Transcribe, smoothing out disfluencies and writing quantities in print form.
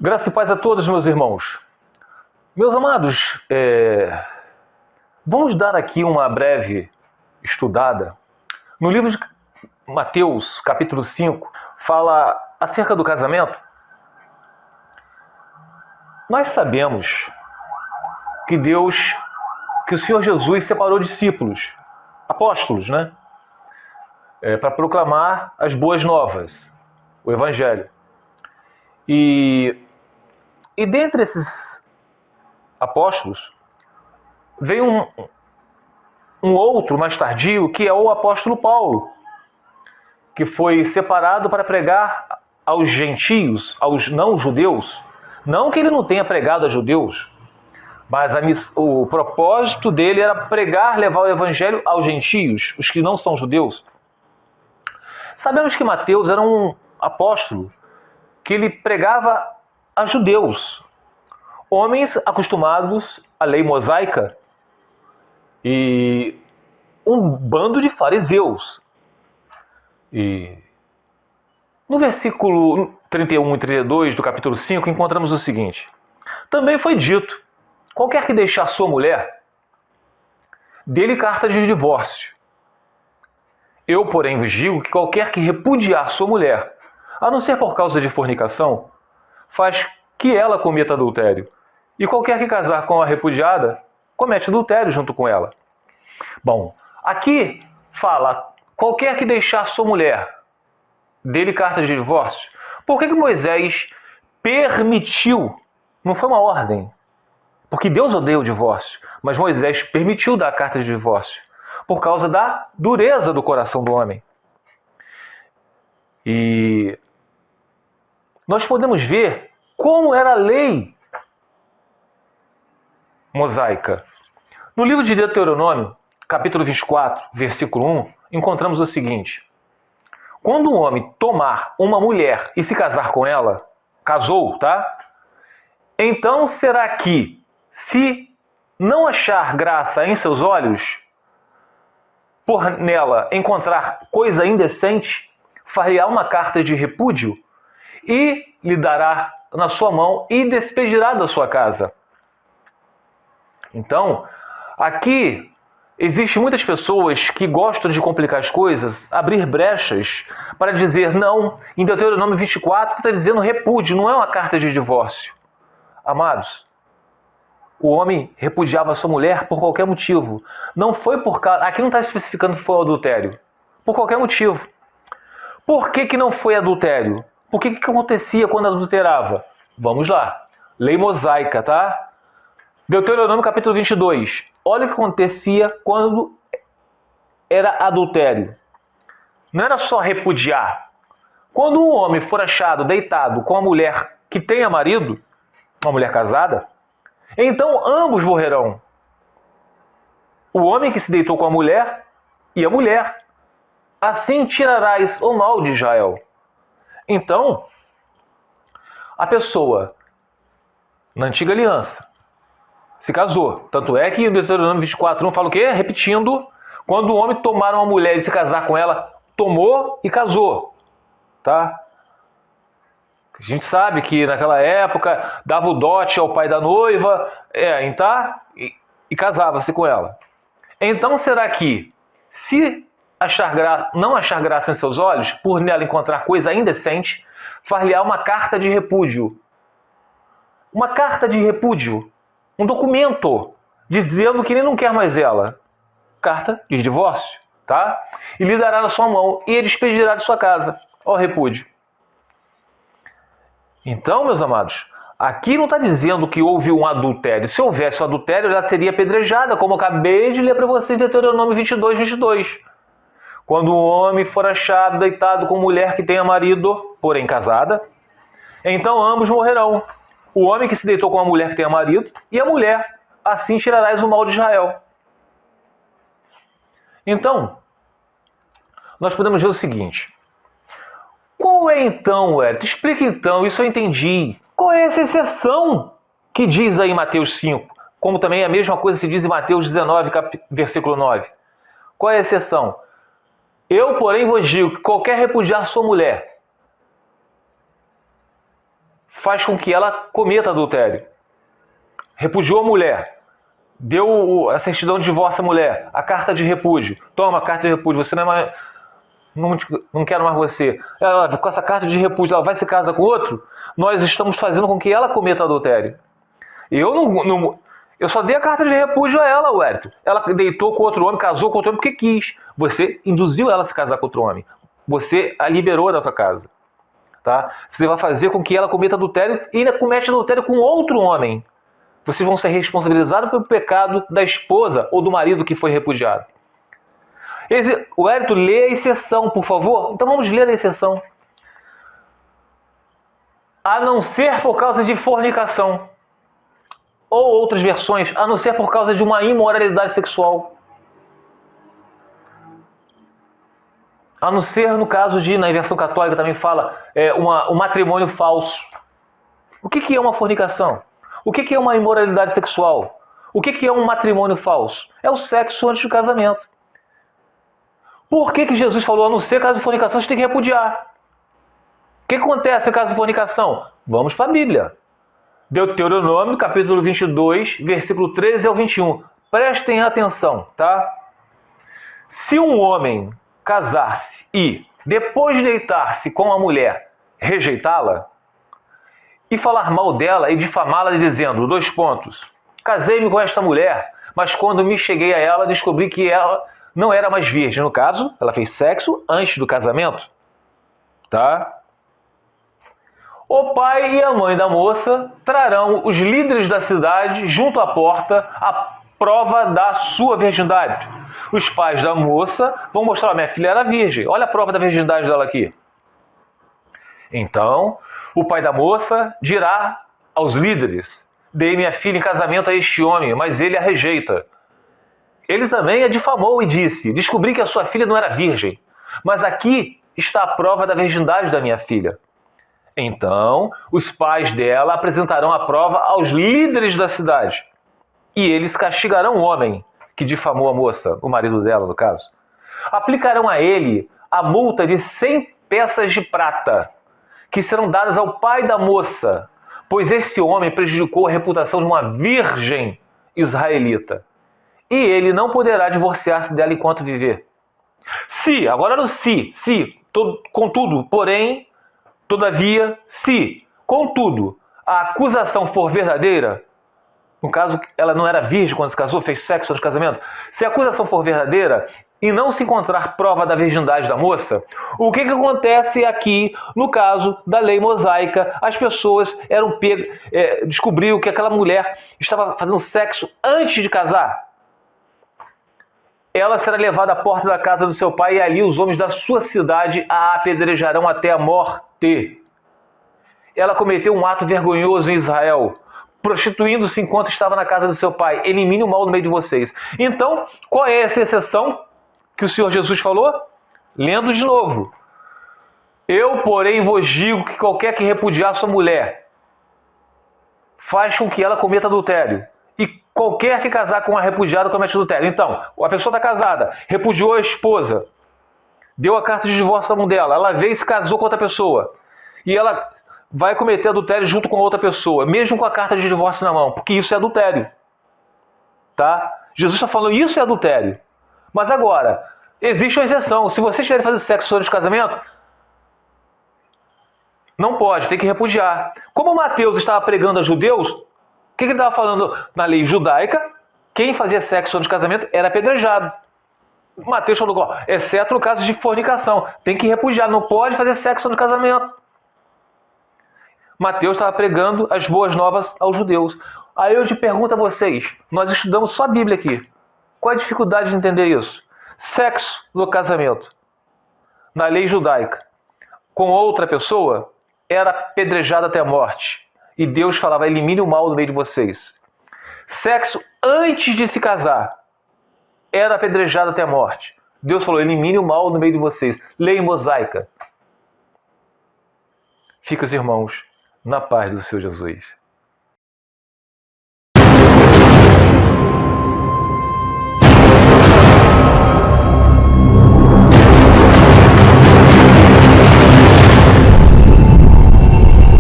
Graça e paz a todos, meus irmãos. Meus amados, vamos dar aqui uma breve estudada. No livro de Mateus, capítulo 5, fala acerca do casamento. Nós sabemos que o Senhor Jesus separou discípulos, apóstolos, né? Para proclamar as boas novas, o Evangelho. E dentre esses apóstolos, veio um outro mais tardio, que é o apóstolo Paulo, que foi separado para pregar aos gentios, aos não-judeus. Não que ele não tenha pregado a judeus, mas o propósito dele era pregar, levar o evangelho aos gentios, os que não são judeus. Sabemos que Mateus era um apóstolo que ele pregava a judeus, homens acostumados à lei mosaica e um bando de fariseus. E no versículo 31 e 32 do capítulo 5 encontramos o seguinte: também foi dito, qualquer que deixar sua mulher, dê-lhe carta de divórcio. Eu, porém, vos digo que qualquer que repudiar sua mulher, a não ser por causa de fornicação, faz que ela cometa adultério. E qualquer que casar com a repudiada, comete adultério junto com ela. Bom, aqui fala, qualquer que deixar sua mulher, dê-lhe carta de divórcio. Por que Moisés permitiu? Não foi uma ordem, porque Deus odeia o divórcio, mas Moisés permitiu dar a carta de divórcio, por causa da dureza do coração do homem. E nós podemos ver como era a lei mosaica. No livro de Deuteronômio, capítulo 24, versículo 1, encontramos o seguinte: quando um homem tomar uma mulher e se casar com ela, casou, tá? Então será que, se não achar graça em seus olhos, por nela encontrar coisa indecente, far-lhe-á uma carta de repúdio e lhe dará na sua mão e despedirá da sua casa. Então, aqui existem muitas pessoas que gostam de complicar as coisas, abrir brechas para dizer não. Em Deuteronômio 24 está dizendo repúdio, não é uma carta de divórcio. Amados, o homem repudiava a sua mulher por qualquer motivo. Não foi por causa... Aqui não está especificando que foi o adultério. Por qualquer motivo. Por que não foi adultério? Por que acontecia quando adulterava? Vamos lá. Lei mosaica, tá? Deuteronômio capítulo 22. Olha o que acontecia quando era adultério. Não era só repudiar. Quando um homem for achado deitado com uma mulher que tenha marido, uma mulher casada, então ambos morrerão. O homem que se deitou com a mulher e a mulher. Assim tirarás o mal de Israel. Então, a pessoa, na antiga aliança, se casou. Tanto é que em Deuteronômio 24:1 fala o quê? Repetindo, quando o homem tomar uma mulher e se casar com ela, tomou e casou. Tá? A gente sabe que naquela época dava o dote ao pai da noiva, e casava-se com ela. Então será que, se não achar graça em seus olhos, por nela encontrar coisa indecente, far-lhe-á uma carta de repúdio? Uma carta de repúdio, um documento dizendo que ele não quer mais ela. Carta de divórcio, tá? E lhe dará na sua mão e ele despedirá de sua casa. Ó repúdio. Então, meus amados, aqui não está dizendo que houve um adultério. Se houvesse um adultério, ela seria apedrejada, como eu acabei de ler para vocês em Deuteronômio 22:22. Quando um homem for achado deitado com mulher que tenha marido, porém casada, então ambos morrerão. O homem que se deitou com a mulher que tenha marido e a mulher. Assim tirarás o mal de Israel. Então, nós podemos ver o seguinte. Qual é então, Hélio? Explica então, isso eu entendi. Qual é essa exceção que diz aí em Mateus 5? Como também a mesma coisa se diz em Mateus 19, versículo 9. Qual é a exceção? Eu, porém, vos digo que qualquer repudiar sua mulher, faz com que ela cometa adultério. Repudiou a mulher, deu a certidão de divórcio à mulher, a carta de repúdio. Toma a carta de repúdio, você não é mais, não quero mais você. Ela, com essa carta de repúdio, ela vai se casar com outro? Nós estamos fazendo com que ela cometa adultério. Eu só dei a carta de repúdio a ela, Wellington. Ela deitou com outro homem, casou com outro homem porque quis. Você induziu ela a se casar com outro homem. Você a liberou da sua casa. Tá? Você vai fazer com que ela cometa adultério e ainda comete adultério com outro homem. Vocês vão ser responsabilizados pelo pecado da esposa ou do marido que foi repudiado. O Wellington, lê a exceção, por favor. Então vamos ler a exceção. A não ser por causa de fornicação. Ou outras versões, a não ser por causa de uma imoralidade sexual. A não ser no caso de, na versão católica também fala, um matrimônio falso. O que é uma fornicação? O que é uma imoralidade sexual? O que é um matrimônio falso? É o sexo antes do casamento. Por que Jesus falou, a não ser caso de fornicação, você tem que repudiar? O que acontece em caso de fornicação? Vamos para a Bíblia. Deuteronômio, capítulo 22, versículo 13 ao 21. Prestem atenção, tá? Se um homem casar-se e, depois de deitar-se com a mulher, rejeitá-la, e falar mal dela e difamá-la dizendo, 2 pontos, casei-me com esta mulher, mas quando me cheguei a ela, descobri que ela não era mais virgem. No caso, ela fez sexo antes do casamento. Tá? O pai e a mãe da moça trarão os líderes da cidade junto à porta a prova da sua virgindade. Os pais da moça vão mostrar, minha filha era virgem, olha a prova da virgindade dela aqui. Então, o pai da moça dirá aos líderes, dei minha filha em casamento a este homem, mas ele a rejeita. Ele também a difamou e disse, descobri que a sua filha não era virgem, mas aqui está a prova da virgindade da minha filha. Então, os pais dela apresentarão a prova aos líderes da cidade. E eles castigarão o homem que difamou a moça, o marido dela, no caso. Aplicarão a ele a multa de 100 peças de prata, que serão dadas ao pai da moça, pois esse homem prejudicou a reputação de uma virgem israelita. E ele não poderá divorciar-se dela enquanto viver. Se, agora no contudo, porém, todavia, se, contudo, a acusação for verdadeira, no caso, ela não era virgem quando se casou, fez sexo antes do casamento, se a acusação for verdadeira e não se encontrar prova da virgindade da moça, o que acontece aqui, no caso da lei mosaica, as pessoas eram descobriu que aquela mulher estava fazendo sexo antes de casar. Ela será levada à porta da casa do seu pai e ali os homens da sua cidade a apedrejarão até a morte. Ela cometeu um ato vergonhoso em Israel, prostituindo-se enquanto estava na casa do seu pai. Elimine o mal no meio de vocês. Então, qual é essa exceção que o Senhor Jesus falou? Lendo de novo. Eu, porém, vos digo que qualquer que repudiar sua mulher faz com que ela cometa adultério. E qualquer que casar com uma repudiada comete adultério. Então, a pessoa está casada, repudiou a esposa, deu a carta de divórcio à mão dela, ela veio e se casou com outra pessoa. E ela vai cometer adultério junto com outra pessoa, mesmo com a carta de divórcio na mão, porque isso é adultério. Tá? Jesus está falando isso é adultério. Mas agora, existe uma exceção. Se vocês estiverem fazendo sexo antes do casamento, não pode, tem que repudiar. Como Mateus estava pregando a judeus, o que ele estava falando na lei judaica? Quem fazia sexo antes do casamento era apedrejado. Mateus falou, exceto no caso de fornicação, tem que repudiar, não pode fazer sexo antes do casamento. Mateus estava pregando as boas novas aos judeus. Aí eu te pergunto a vocês, nós estudamos só a Bíblia aqui. Qual a dificuldade de entender isso? Sexo no casamento, na lei judaica, com outra pessoa, era apedrejado até a morte. E Deus falava, elimine o mal no meio de vocês. Sexo antes de se casar, era apedrejado até a morte. Deus falou, elimine o mal no meio de vocês. Lei mosaica. Fica os irmãos na paz do Senhor Jesus.